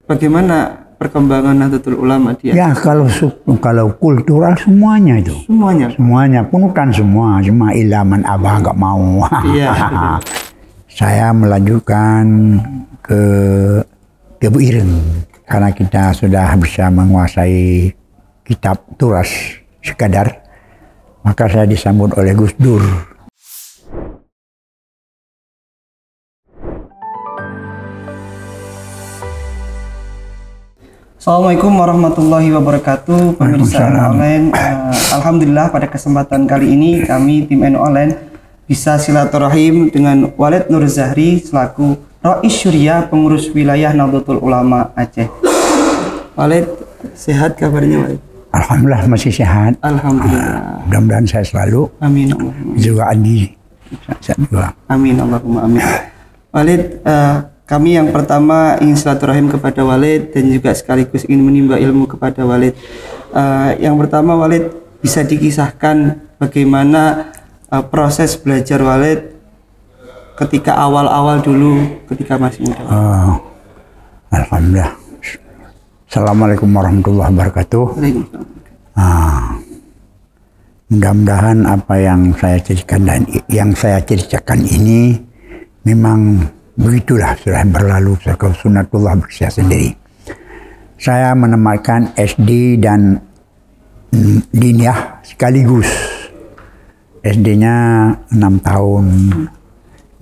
bagaimana perkembangan Nahdlatul Ulama dia? Ya kalau kultural semuanya itu. Semuanya, punukan semua, cuma ilaman abah nggak mau. Iya. Saya melanjutkan ke Bu Ireng karena kita sudah bisa menguasai kitab turas sekadar, maka saya disambut oleh Gus Dur. Assalamualaikum warahmatullahi wabarakatuh, pemirsa NU Online. Alhamdulillah pada kesempatan kali ini kami tim NU Online bisa silaturahim dengan Walid Nur Zahri selaku Rais Syuriah pengurus wilayah Nahdlatul Ulama Aceh. Walid, sehat kabarnya Walid? Alhamdulillah masih sehat. Alhamdulillah. Mudah-mudahan saya selalu. Amin. Juga Andi. Saya juga. Amin Allahumma amin. Walid, kami yang pertama ingin silaturahim kepada Walid dan juga sekaligus ingin menimba ilmu kepada Walid. Yang pertama Walid, bisa dikisahkan bagaimana proses belajar Walid ketika awal-awal dulu ketika masih muda. Alhamdulillah. Assalamualaikum warahmatullahi wabarakatuh. Mudah-mudahan apa yang saya ceritakan dan yang saya ceritakan ini memang begitulah, sudah berlalu, sunatullah bersih sendiri. Saya menematkan SD dan diniyah sekaligus. SD-nya 6 tahun,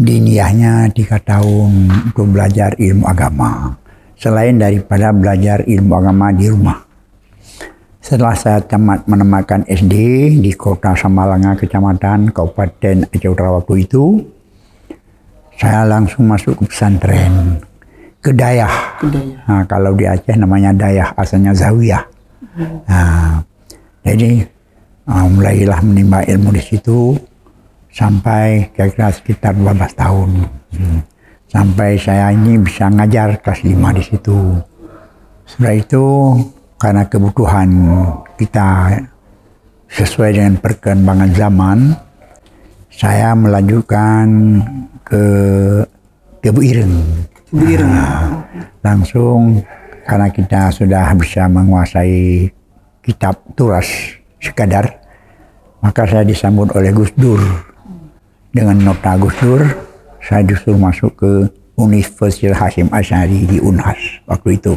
diniyahnya 3 tahun untuk belajar ilmu agama. Selain daripada belajar ilmu agama di rumah. Setelah saya tamat menematkan SD di kota Samalanga, kecamatan Kabupaten Aceh Utara waktu itu, saya langsung masuk ke pesantren, ke Dayah. Nah, kalau di Aceh namanya Dayah, asalnya Zawiyah. Jadi mulailah menimba ilmu di situ sampai kira-kira sekitar 12 tahun. Sampai saya ini bisa ngajar kelas 5 di situ. Setelah itu karena kebutuhan kita sesuai dengan perkembangan zaman, saya melanjutkan ke Bu Ireng. Langsung karena kita sudah bisa menguasai kitab turas sekadar, maka saya disambut oleh Gus Dur. Dengan nota Gus Dur, saya justru masuk ke Universitas Hasyim Asy'ari di Unhas waktu itu.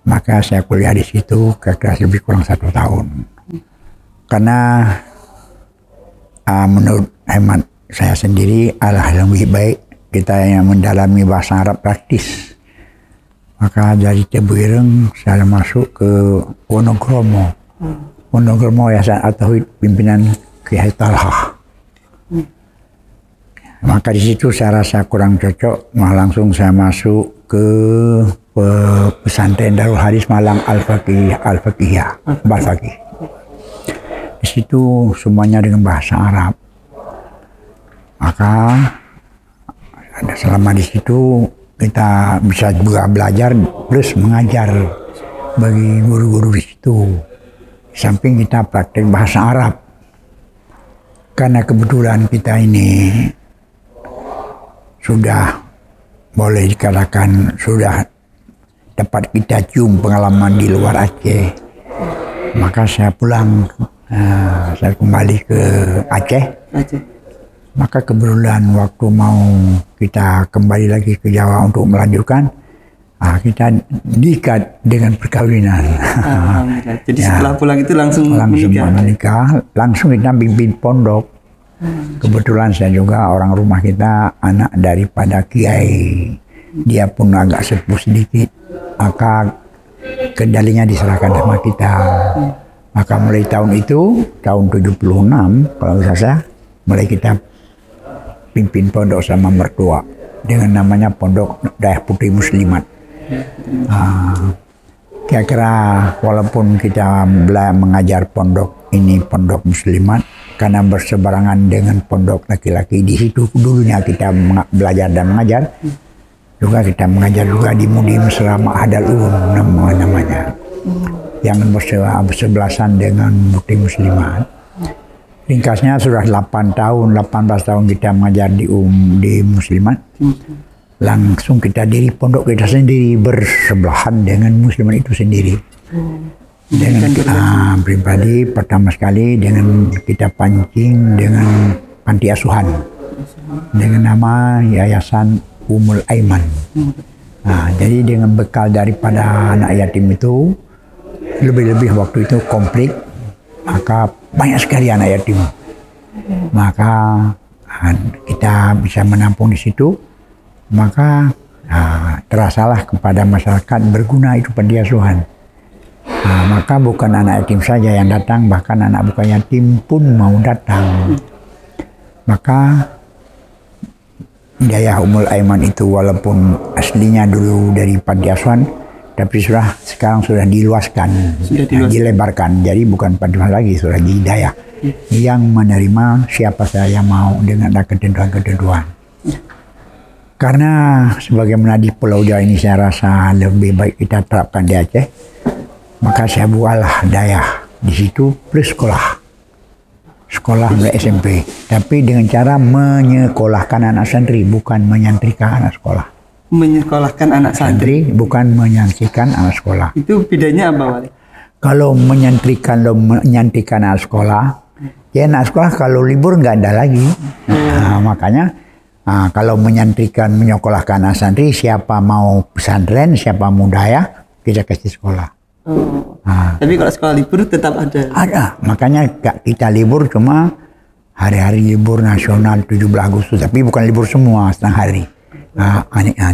Maka saya kuliah di situ kira-kira lebih kurang 1 tahun. Karena menurut hemat saya sendiri yang lebih baik kita yang mendalami bahasa Arab praktis. Maka dari Bu Ireng saya masuk ke Wonokromo. Wonokromo Yayasan At-Tauhid pimpinan Kiai Talhah. Maka di situ saya rasa kurang cocok, langsung saya masuk ke pesantren Darul Hadis Malang Al-Faqihiyah. Di situ semuanya dengan bahasa Arab. Maka selama di situ kita bisa juga belajar plus mengajar bagi guru-guru di situ. Di samping kita praktek bahasa Arab. Karena kebetulan kita ini sudah boleh dikatakan sudah dapat kita cium pengalaman di luar Aceh. Maka saya pulang, saya kembali ke Aceh. Maka kebetulan waktu mau kita kembali lagi ke Jawa untuk melanjutkan, kita diikat dengan perkawinan. Jadi setelah pulang itu langsung menikah, langsung kita pimpin pondok. Kebetulan saya juga orang rumah kita anak daripada Kiai. Dia pun agak sepuh sedikit, maka kendalinya diserahkan sama kita. Maka mulai tahun itu, tahun 76 kalau saya, mulai kita pimpin pondok sama mertua dengan namanya Pondok Dayah Putri Muslimat. Kira-kira walaupun kita mengajar pondok ini pondok muslimat, karena berseberangan dengan pondok laki-laki di situ dulunya kita belajar dan mengajar, juga kita mengajar juga di Mudim Selama Hadal namanya, yang bersebelasan dengan Putri Muslimat. Ringkasnya sudah 18 tahun kita mengajar di Muslimat. langsung kita diri pondok kita sendiri bersebelahan dengan musliman itu sendiri. Dengan pribadi pertama sekali dengan kita pancing dengan panti asuhan dengan nama Yayasan Ummul Aiman. Jadi dengan bekal daripada anak yatim itu lebih-lebih waktu itu konflik, maka banyak sekali anak yatim. Maka kita bisa menampung di situ. Maka terasalah kepada masyarakat berguna itu panti asuhan. Maka bukan anak yatim saja yang datang, bahkan anak bukan yatim pun mau datang. Maka Hidayah Ummul Aiman itu walaupun aslinya dulu dari panti asuhan, tapi sekarang sudah diluaskan, dilebarkan. Jadi bukan panti asuhan lagi, sudah Hidayah yang menerima siapa saja yang mau dengan ketentuan-ketentuan. Karena sebagaimana di Pulau Jawa ini saya rasa lebih baik kita terapkan di Aceh, maka saya buatlah daya di situ plus sekolah mulai SMP, tapi dengan cara menyekolahkan anak santri, bukan menyantrikan anak sekolah. Menyekolahkan anak santri, bukan menyantrikan anak sekolah. Itu bedanya apa, Wali? Kalau menyantrikan anak sekolah, ya anak sekolah kalau libur nggak ada lagi. Makanya kalau menyantrikan, menyekolahkan anak santri, siapa mau pesantren, siapa mau daya, kita kasih sekolah. Tapi kalau sekolah libur tetap ada? Ada, makanya kita libur cuma hari-hari libur nasional 17 Agustus, tapi bukan libur semua, setengah hari.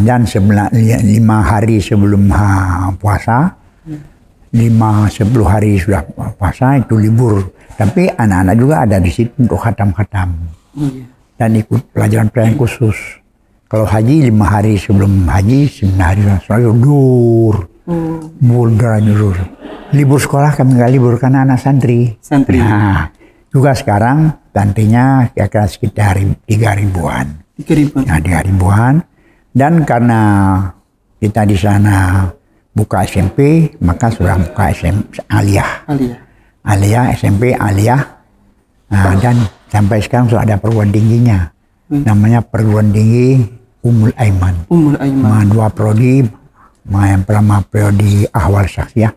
Dan 5 hari sebelum puasa, 10 hari sudah puasa itu libur. Tapi anak-anak juga ada di situ untuk khatam-khatam. Dan ikut pelajaran-pelajaran khusus. Kalau haji 5 hari sebelum haji, 9 hari setelah dur. Libur sekolah kami nggak libur karena anak santri. Nah, juga sekarang tantinya kira-kira sekitar 3.000-an. 3.000-an. Dan karena kita di sana buka SMP, maka sudah buka SMP Aliyah, SMP Aliyah. Dan sampai sekarang sudah ada perguruan tingginya. Namanya perguruan tinggi Ummul Aiman. Dua prodi. Yang pertama prodi ahwal syakhsiyah,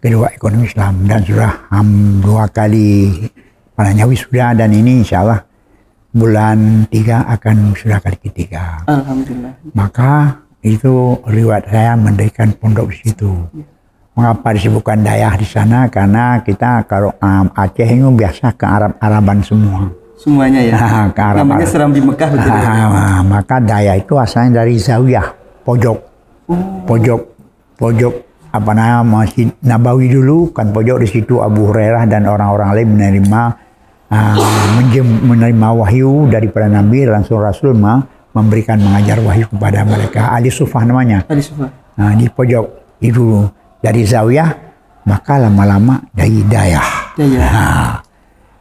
kedua ekonomi Islam, dan sudah 2 kali panahnya wisuda, dan ini insya Allah bulan 3 akan sudah kali ketiga. Alhamdulillah. Maka itu riwayat saya mendirikan pondok di situ. Mengapa disebutkan dayah di sana? Karena kita kalau Aceh ini biasa ke Arab-Araban semua. Semuanya ya. Ke Arab. Namanya seram di Mekah betul ya. Maka dayah itu asalnya dari zawiyah, pojok. Pojok apa namanya Masjid Nabawi dulu kan, pojok di situ Abu Hurairah dan orang-orang lain menerima wahyu daripada Nabi, langsung Rasul memberikan mengajar wahyu kepada mereka. Ali Sufah namanya. Di pojok itu dari zawiyah, maka lama-lama dari dayah.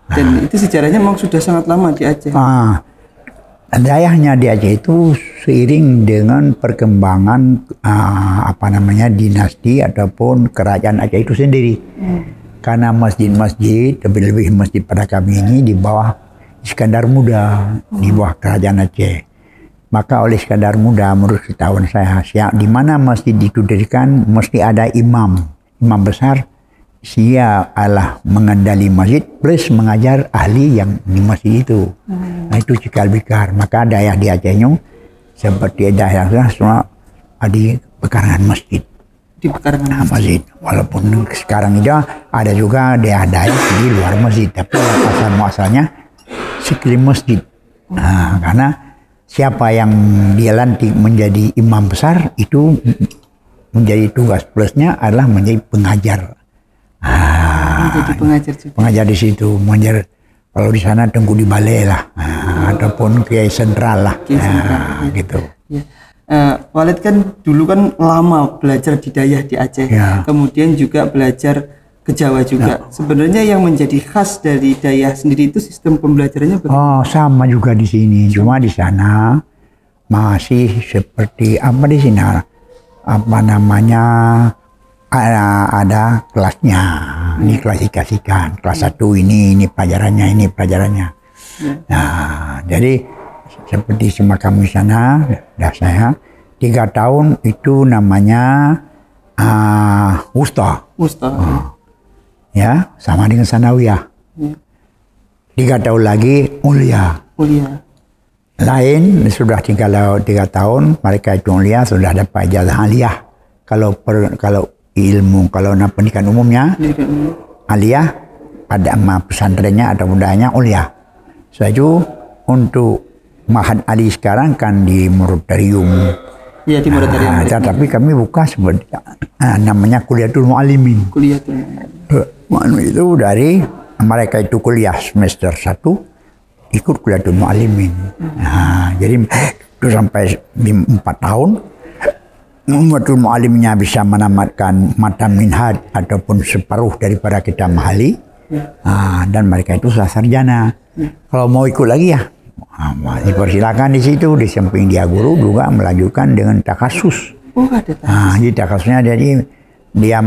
Dan itu sejarahnya memang sudah sangat lama di Aceh. Dayahnya di Aceh itu seiring dengan perkembangan dinasti ataupun kerajaan Aceh itu sendiri. Karena masjid-masjid, lebih-lebih masjid pada kami ini di bawah Iskandar Muda, di bawah kerajaan Aceh. Maka oleh Iskandar Muda, menurut ketahuan saya, di mana masjid itu didirikan mesti ada imam besar. Dia adalah mengendali masjid plus mengajar ahli yang di masjid itu. Nah itu cikal bakal. Maka dayah di Acehnya seperti dayah semua di pekarangan masjid. Di pekarangan masjid. Walaupun sekarang itu ada juga dayah di luar masjid, tapi asal muasalnya sekeliling masjid. Karena siapa yang dia lantik menjadi imam besar itu menjadi tugas plusnya adalah menjadi pengajar. Menjadi pengajar juga. Pengajar di situ, mengajar kalau di sana Tengku di Balai lah, ataupun Kiai Sentral lah, gitu. Ya. Walid kan dulu kan lama belajar di dayah di Aceh, kemudian juga belajar ke Jawa juga. Sebenarnya yang menjadi khas dari dayah sendiri itu sistem pembelajarannya bagaimana? Sama juga di sini, cuma di sana masih seperti apa di sini, ada kelasnya, diklasifikasikan. Kelas 1 ini pelajarannya, ini pelajarannya. Nah, jadi seperti sama kamu di sana, dah saya 3 tahun itu namanya wusta. Ya, sama dengan sanawiyah. 3 tahun lagi ulia. Lain sudah tinggal 3 tahun, mereka itu ulia sudah dapat ijazah aliyah. Kalau ilmu, kalau pendidikan umumnya, aliyah pada pesantrennya atau budayanya ulia. Setuju untuk Ma'had Ali sekarang kan di Moratorium. Iya, di Moratorium. Tapi kami buka seperti namanya Kuliatul Mu'allimin. Itu dari mereka itu kuliah semester 1 ikut Kuliatul Mu'allimin. Jadi itu sampai 4 tahun Kuliatul Mu'allimnya bisa menamatkan matan minhaj ataupun separuh daripada kitab mahali. Dan mereka itu sudah sarjana. Kalau mau ikut lagi ya dipersilakan di situ. Di samping dia guru juga melanjutkan dengan takasus. Ada takasus. Jadi takasusnya jadi dia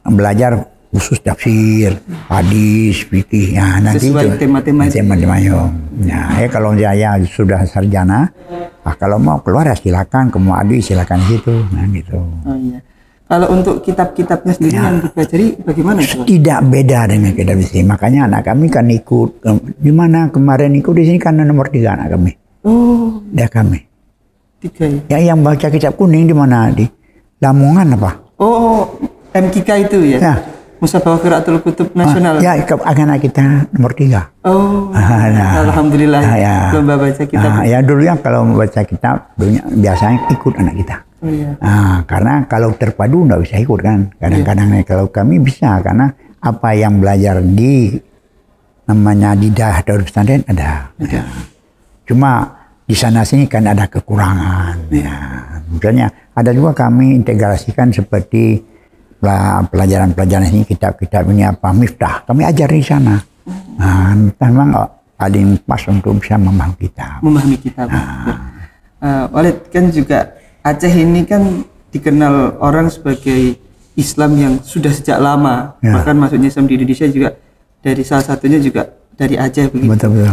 belajar khusus tafsir, hadis, fikih. Nanti sesuai itu tema-temanya. Kalau saya sudah sarjana, kalau mau keluar ya silakan, ke Mu'adi silakan gitu. Gitu. Iya. Kalau untuk kitab-kitabnya sendiri yang dipelajari bagaimana? Tidak beda dengan kitab di sini. Makanya anak kami kan ikut. Di mana kemarin ikut di sini kan nomor 3 anak kami. Dia kami. 3 ya. Yang baca kitab kuning di mana? Di Lamongan apa? MKK itu ya? Ya. Musabaqah Qiraatul Kutub Nasional. Ya, anak kita nomor 3. Alhamdulillah. Lomba baca kitab. Ya dulu ya kalau baca kitab biasanya ikut anak kita. Karena kalau terpadu nggak bisa ikut kan. Kadang-kadang kalau kami bisa karena apa yang belajar di namanya di Darul Pesantren ada. Cuma di sana sini kan ada kekurangan. Misalnya ada juga kami integrasikan seperti pelajaran-pelajaran ini, kitab-kitab ini apa Miftah kami ajar di sana. Memang paling pas untuk bisa memahami kitab. Walid kan juga Aceh ini kan dikenal orang sebagai Islam yang sudah sejak lama. Bahkan masuknya Islam di Indonesia juga dari salah satunya juga dari Aceh begitu. Betul.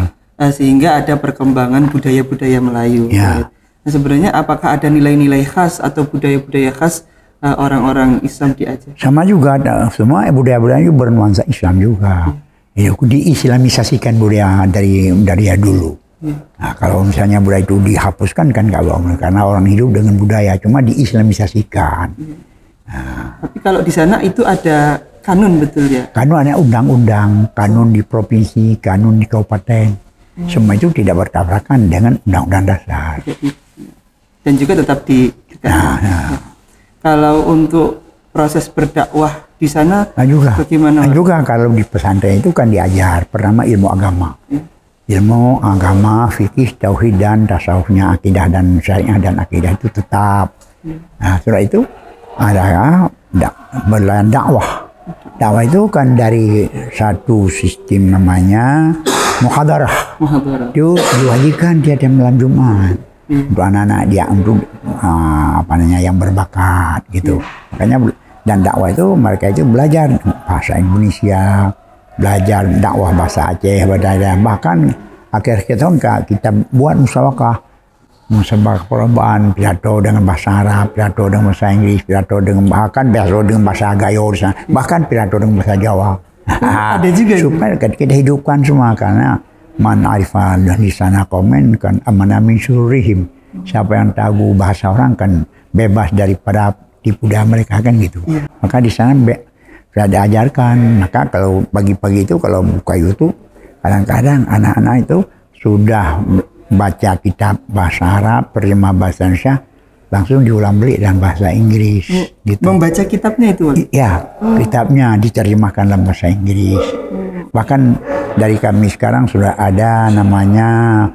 Sehingga ada perkembangan budaya-budaya Melayu. Nah, sebenarnya apakah ada nilai-nilai khas atau budaya-budaya khas orang-orang Islam di Aceh? Sama juga ada, semua budaya-budaya itu bernuansa Islam juga. Diislamisasikan budaya dari dulu. Nah, kalau misalnya budaya itu dihapuskan kan nggak boleh, karena orang hidup dengan budaya, cuma diislamisasikan. Tapi kalau di sana itu ada kanun, betul ya? Kanun ada undang-undang, kanun di provinsi, kanun di kabupaten. Semua itu tidak bertabrakan dengan undang-undang dasar. Dan juga tetap Kalau untuk proses berdakwah di sana bagaimana? Juga kalau di pesantren itu kan diajar pertama ilmu agama. Ilmu agama, fikih, tauhid dan tasawufnya, akidah dan syariah dan akidah itu tetap. Setelah itu ada berlayan dakwah. Dakwah itu kan dari satu sistem namanya muhadarah. Itu diwajibkan tiap malam Jumat. Untuk anak-anak dia untuk yang berbakat gitu. Makanya dan dakwah itu mereka itu belajar bahasa Indonesia, belajar dakwah bahasa Aceh, bahkan akhir tahun kita buat musabaqah perlombaan pidato dengan bahasa Arab, pidato dengan bahasa Inggris, pidato dengan bahasa Gayo, bahkan pidato dengan bahasa Jawa. Ada juga supaya kita hidupkan semua karena man arifah di sana komen kan amanah min syurrihim. Siapa yang tahu bahasa orang kan bebas daripada tipu daya mereka kan gitu. Maka di sana sudah diajarkan. Maka kalau pagi-pagi itu kalau buka YouTube kadang-kadang anak-anak itu sudah baca kitab bahasa Arab, terjemah bahasa Indonesia, langsung diulang balik dalam bahasa Inggris. Gitu. Membaca kitabnya itu? Ya, kitabnya diterjemahkan dalam bahasa Inggris. Bahkan dari kami sekarang sudah ada namanya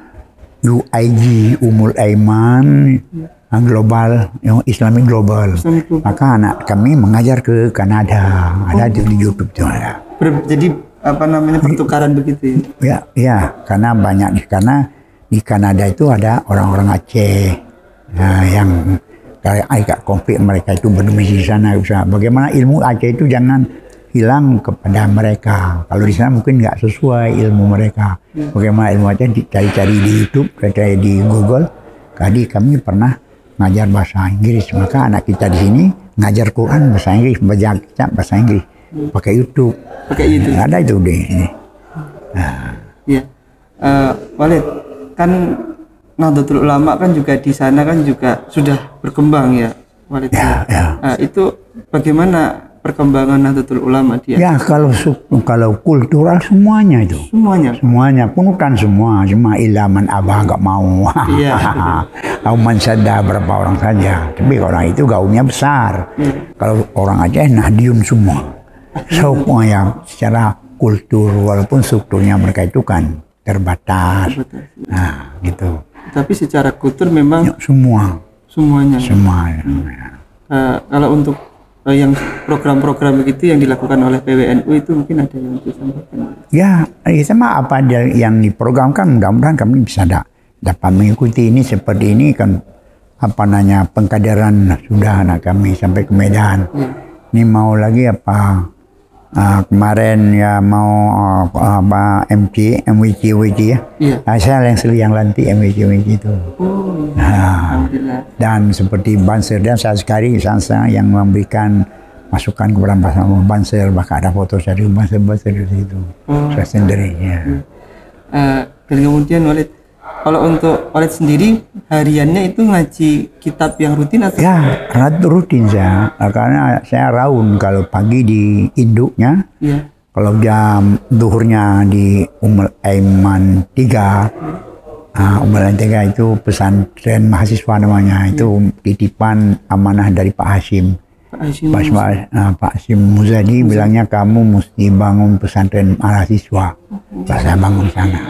UIG, Umul Aiman Global, Islamic Global. Maka anak kami mengajar ke Kanada, ada di YouTube itu ada. Jadi apa namanya pertukaran begitu ya? Ya, karena banyak karena di Kanada itu ada orang-orang Aceh yang agak konflik mereka itu berdomisili di sana. Bagaimana ilmu Aceh itu jangan hilang kepada mereka. Kalau di sana mungkin nggak sesuai ilmu mereka. Bagaimana ilmu aja dicari-cari di YouTube, cari di Google. Tadi kami pernah ngajar bahasa Inggris, maka anak kita di sini ngajar Quran bahasa Inggris, baca kitab bahasa Inggris, pakai YouTube. Pakai YouTube. Ada itu deh. Iya. Walid, kan Nahdlatul Ulama kan juga di sana kan juga sudah berkembang ya, Walid. Ya. Itu bagaimana perkembangan Nahdlatul Ulama dia? Ya kalau kultural semuanya itu. Semuanya punukan semua, cuma ilaman abah nggak mau. Iya. Auman sada berapa orang saja. Tapi orang itu gaungnya besar. Kalau orang Aceh Nahdiun semua. Semua secara kultur walaupun strukturnya mereka itu kan terbatas. Nah, gitu. Tapi secara kultur memang semuanya. Kalau untuk yang program-program begitu yang dilakukan oleh PWNU itu mungkin ada yang disampaikan. Ya, sama apa yang diprogramkan, mudah-mudahan kami bisa dapat mengikuti ini seperti ini kan, pengkaderan sudah anak kami sampai ke Medan. Ini mau lagi kemarin ya mau MWC ya. Saya yang lantik MWC itu. Dan seperti Banser dan saya sekali saya yang memberikan masukan kepada Banser, bahkan ada foto saya di Banser di situ. Saya sendiri ya. Dan kemudian Walid, kalau untuk Walid sendiri hariannya itu ngaji kitab yang rutin atau? Ya, rutin saya, karena saya raun kalau pagi di induknya, kalau jam duhurnya di Ummul Aiman 3, Ummul Aiman 3 itu pesantren mahasiswa namanya, itu titipan amanah dari Pak Hashim. Pak Hashim Muzadi bilangnya kamu mesti bangun pesantren mahasiswa, saya bangun sana.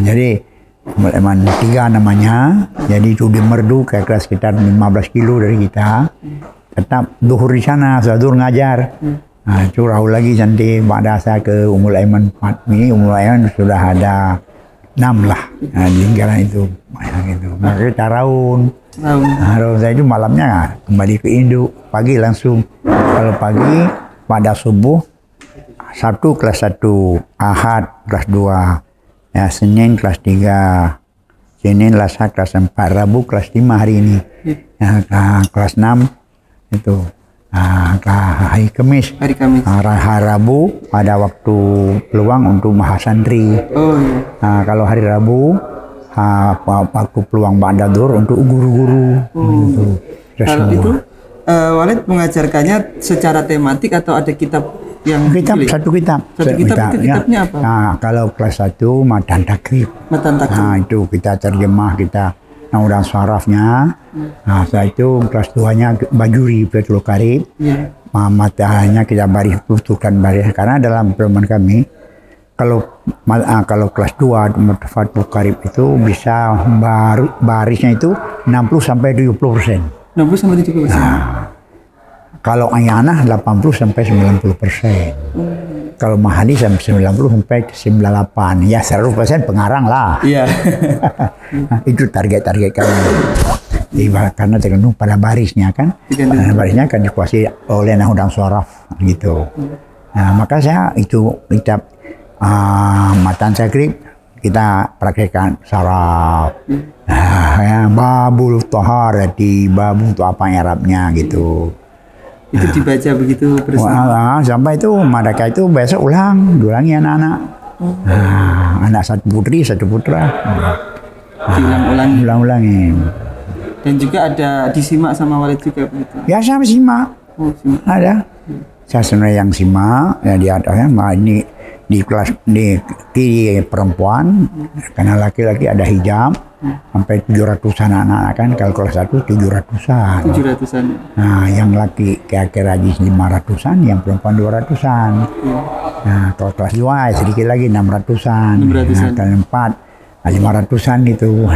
Jadi Ummul Aiman 3 namanya, jadi itu di Merdu kira-kira sekitar 15 kilo dari kita. Tetap duhur di sana, duhur ngajar. Itu raul lagi nanti pada saya ke Ummul Aiman 4 ini, Ummul Aiman sudah ada 6 lah di lingkaran itu. Maka kita raun. Raun saya itu malamnya kembali ke induk, pagi langsung. Kalau pagi pada subuh, Sabtu kelas 1, Ahad kelas 2. Ya, Senin kelas 3, Senin Selasa kelas 4, Rabu kelas 5 hari ini. Ya, kelas 6 itu. Hari Kamis. Hari Rabu ada waktu peluang untuk mahasantri. Kalau hari Rabu waktu peluang ba'da dhuhr untuk guru-guru. Kalau itu Walid mengajarkannya secara tematik atau ada kitab? Satu kitab itu kitabnya apa? Kalau kelas 1 Matan Takrib. Itu kita terjemah, kita udah sarafnya. Setelah itu kelas 2-nya Bajuri Fathul Qarib. Matanya kita baris karena dalam pedoman kami kalau kelas 2 Fathul Qarib itu bisa barisnya itu 60-70%. 60-70%. Kalau Ayana 80-90%. Kalau Mahadi sampai 90-98. Ya 100% pengarang lah. Iya. Itu target kami. Karena tergantung pada barisnya kan. Barisnya akan dikuasai oleh Nahudang Soraf gitu. Maka saya itu kitab Matan Takrib kita praktekkan saraf. Babul Taharati, babu itu apa Arabnya gitu. Itu dibaca begitu bersama. Sampai itu mereka itu besok diulangi anak-anak. Anak satu putri, satu putra. Diulang-ulangi. Dan juga ada disimak sama Walid juga begitu. Ya sama simak. Ada. Saya sebenarnya yang simak, ya di atasnya ini di kelas di kiri perempuan, karena laki-laki ada hijab. Sampai 700-an anak-anak kan, kalau kelas 1 700-an. 700-an. Nah, yang laki kira-kira 500-an, yang perempuan 200-an. Nah, kalau kelas 2 sedikit lagi 600-an. 600-an. Nah, kelas 4 500-an gitu.